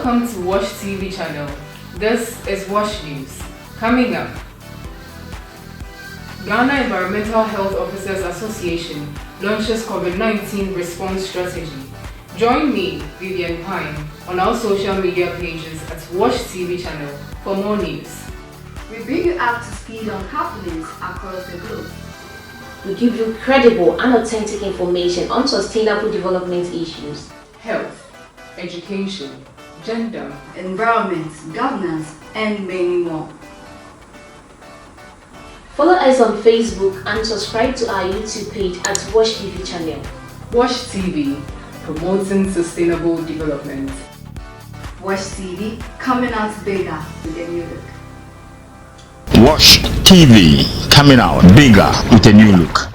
Welcome to Washtv channel. This is Wash News. Coming up, Ghana Environmental Health Officers Association launches COVID-19 response strategy. Join me, Vivian Pine, on our social media pages at Washtv channel for more news. We bring you up to speed on happenings across the globe. We give you credible and authentic information on sustainable development issues, Health, education, gender, environment, governance, and many more. Follow us on Facebook and subscribe to our YouTube page at Washtv channel. Washtv, promoting sustainable development. Washtv, coming out bigger with a new look. Washtv, coming out bigger with a new look.